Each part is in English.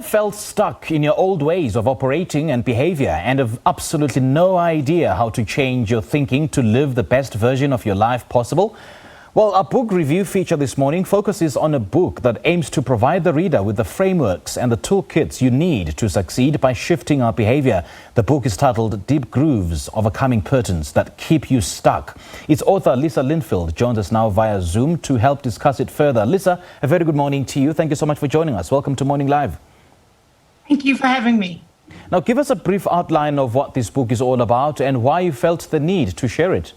Felt stuck in your old ways of operating and behavior and have absolutely no idea how to change your thinking to live the best version of your life possible? Well, our book review feature this morning focuses on a book that aims to provide the reader with the frameworks and the toolkits you need to succeed by shifting our behavior. The book is titled Deep Grooves, Overcoming Patterns That Keep You Stuck. Its author, Lisa Linfield, joins us now via Zoom to help discuss it further. Lisa, a very good morning to you. Thank you so much for joining us. Welcome to Morning Live. Thank you for having me. Now, give us a brief outline of what this book is all about and why you felt the need to share it.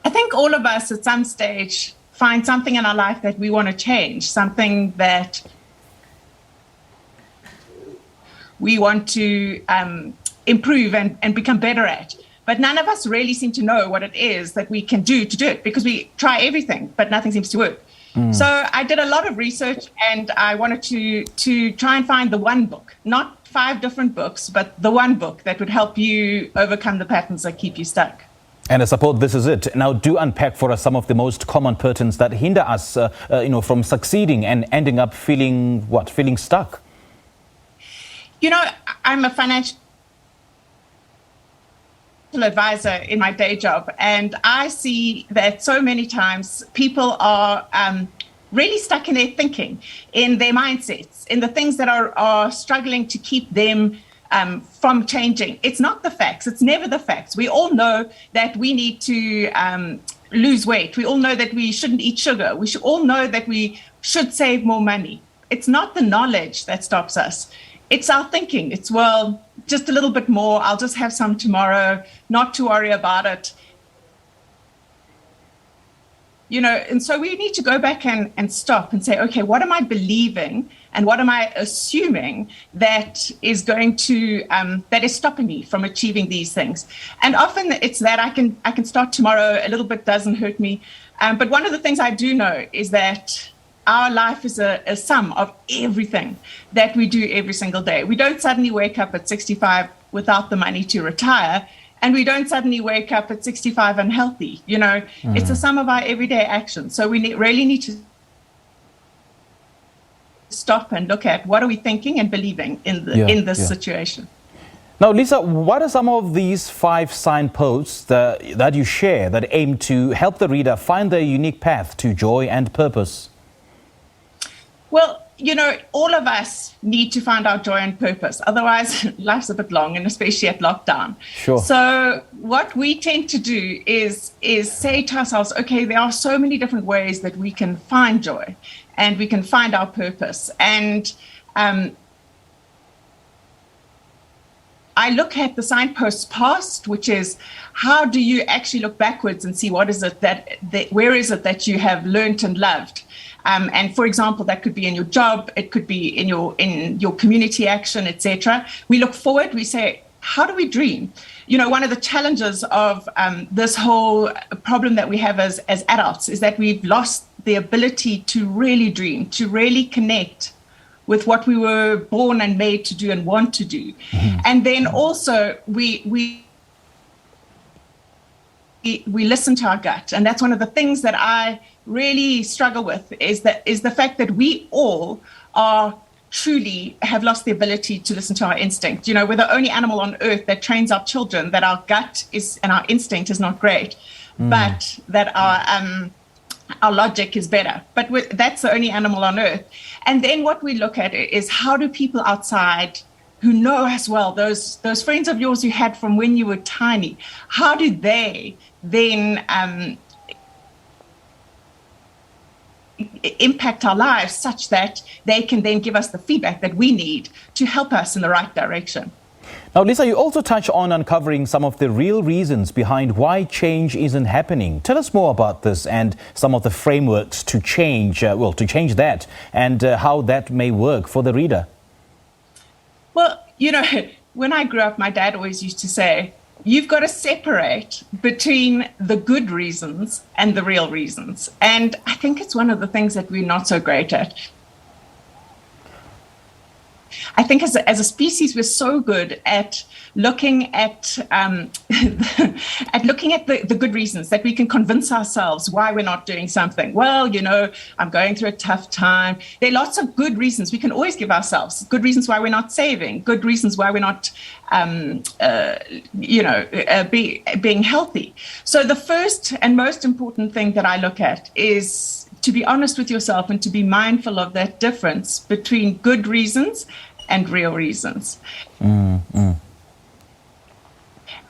I think all of us at some stage find something in our life that we want to change, something that we want to improve and become better at. But none of us really seem to know what it is that we can do to do it, because we try everything, but nothing seems to work. So I did a lot of research and I wanted to try and find the one book, not 5 different books, but the one book that would help you overcome the patterns that keep you stuck. And I suppose this is it. Now, do unpack for us some of the most common patterns that hinder us, from succeeding and ending up feeling stuck. You know, I'm a financial advisor in my day job, and I see that so many times people are really stuck in their thinking, in their mindsets, in the things that are struggling to keep them from changing. It's not the facts. It's never the facts. We all know that we need to lose weight. We all know that we shouldn't eat sugar. We should all know that we should save more money. It's not the knowledge that stops us. It's our thinking. It's, well, just a little bit more. I'll just have some tomorrow, not to worry about it. You know, and so we need to go back and stop and say, okay, what am I believing and what am I assuming that is going to, that is stopping me from achieving these things? And often it's that I can start tomorrow, a little bit doesn't hurt me. But one of the things I do know is that our life is a sum of everything that we do every single day. We don't suddenly wake up at 65 without the money to retire. And we don't suddenly wake up at 65 unhealthy. You know, it's a sum of our everyday actions. So we really need to stop and look at what are we thinking and believing in this situation. Now, Lisa, what are some of these 5 signposts that you share that aim to help the reader find their unique path to joy and purpose? Well, you know, all of us need to find our joy and purpose. Otherwise, life's a bit long, and especially at lockdown. Sure. So what we tend to do is say to ourselves, okay, there are so many different ways that we can find joy and we can find our purpose. And I look at the signposts past, which is how do you actually look backwards and see what is it where is it that you have learned and loved? And for example, that could be in your job, it could be in your community action, etc. We look forward, we say, how do we dream? You know, one of the challenges of this whole problem that we have as adults is that we've lost the ability to really dream, to really connect with what we were born and made to do and want to do. And then also we listen to our gut. And that's one of the things that I really struggle with is the fact that we all are truly have lost the ability to listen to our instinct. You know, we're the only animal on earth that trains our children that our gut is and our instinct is not great, but that our logic is better. But that's the only animal on earth. And then what we look at is how do people outside who know as well, those friends of yours you had from when you were tiny, how do they then impact our lives such that they can then give us the feedback that we need to help us in the right direction? Now, Lisa, you also touch on uncovering some of the real reasons behind why change isn't happening. Tell us more about this and some of the frameworks to change that and how that may work for the reader. Well, you know, when I grew up, my dad always used to say, you've got to separate between the good reasons and the real reasons. And I think it's one of the things that we're not so great at. I think as a species, we're so good at looking at looking at the good reasons that we can convince ourselves why we're not doing something. Well, I'm going through a tough time. There are lots of good reasons we can always give ourselves. Good reasons why we're not saving. Good reasons why we're not, being healthy. So the first and most important thing that I look at is to be honest with yourself and to be mindful of that difference between good reasons and real reasons.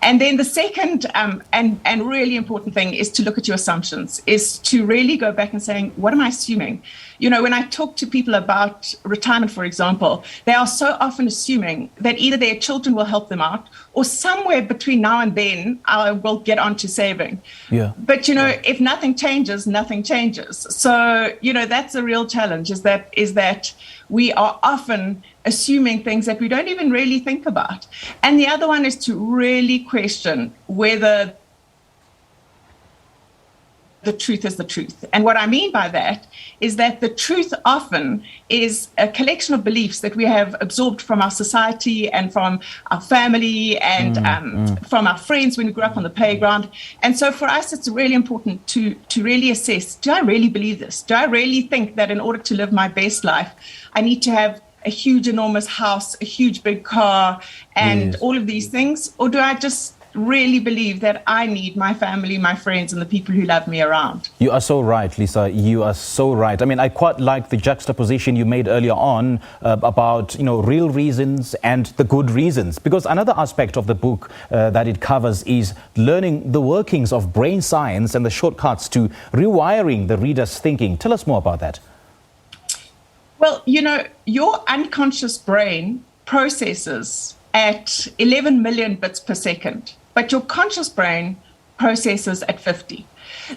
And then the second and really important thing is to look at your assumptions, is to really go back and saying, what am I assuming? When I talk to people about retirement, for example, they are so often assuming that either their children will help them out or somewhere between now and then I will get onto saving. Yeah. But, if nothing changes, nothing changes. So, that's a real challenge, is that we are often assuming things that we don't even really think about. And the other one is to really question whether the truth is the truth. And what I mean by that is that the truth often is a collection of beliefs that we have absorbed from our society and from our family and from our friends when we grew up on the playground. And so for us, it's really important to really assess, do I really believe this? Do I really think that in order to live my best life, I need to have a huge, enormous house, a huge, big car, and all of these things? Or do I just really believe that I need my family, my friends, and the people who love me around? You are so right, Lisa. You are so right. I mean, I quite like the juxtaposition you made earlier on about, real reasons and the good reasons. Because another aspect of the book that it covers is learning the workings of brain science and the shortcuts to rewiring the reader's thinking. Tell us more about that. Well, your unconscious brain processes at 11 million bits per second, but your conscious brain processes at 50.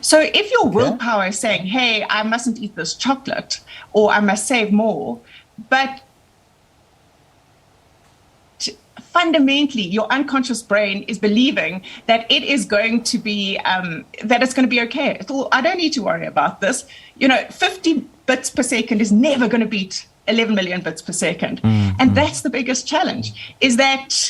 So if your willpower is saying, hey, I mustn't eat this chocolate or I must save more, but fundamentally, your unconscious brain is believing that it is going to be, that it's going to be okay. I don't need to worry about this. 50 bits per second is never going to beat 11 million bits per second. And that's the biggest challenge, is that,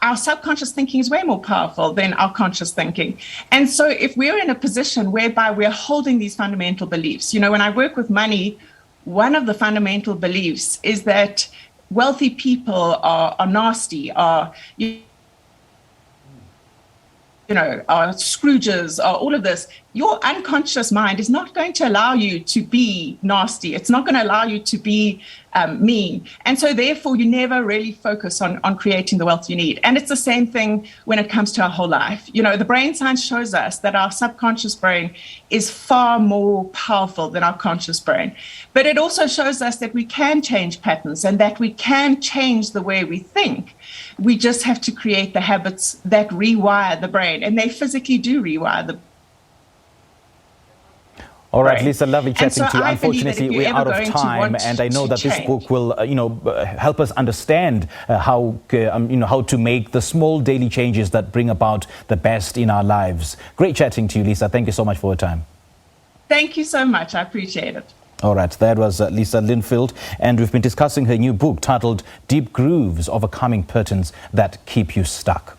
our subconscious thinking is way more powerful than our conscious thinking. And so if we're in a position whereby we're holding these fundamental beliefs, when I work with money, one of the fundamental beliefs is that wealthy people are nasty, are Scrooges, or all of this. Your unconscious mind is not going to allow you to be nasty. It's not going to allow you to be mean. And so therefore, you never really focus on creating the wealth you need. And it's the same thing when it comes to our whole life. The brain science shows us that our subconscious brain is far more powerful than our conscious brain. But it also shows us that we can change patterns and that we can change the way we think. We just have to create the habits that rewire the brain, and they physically do rewire the brain. All right, Lisa, lovely chatting to you. Unfortunately, we're out of time, and I know that this book will, help us understand how to make the small daily changes that bring about the best in our lives. Great chatting to you, Lisa. Thank you so much for your time. Thank you so much. I appreciate it. All right, that was Lisa Linfield, and we've been discussing her new book titled Deep Grooves: Overcoming Patterns That Keep You Stuck.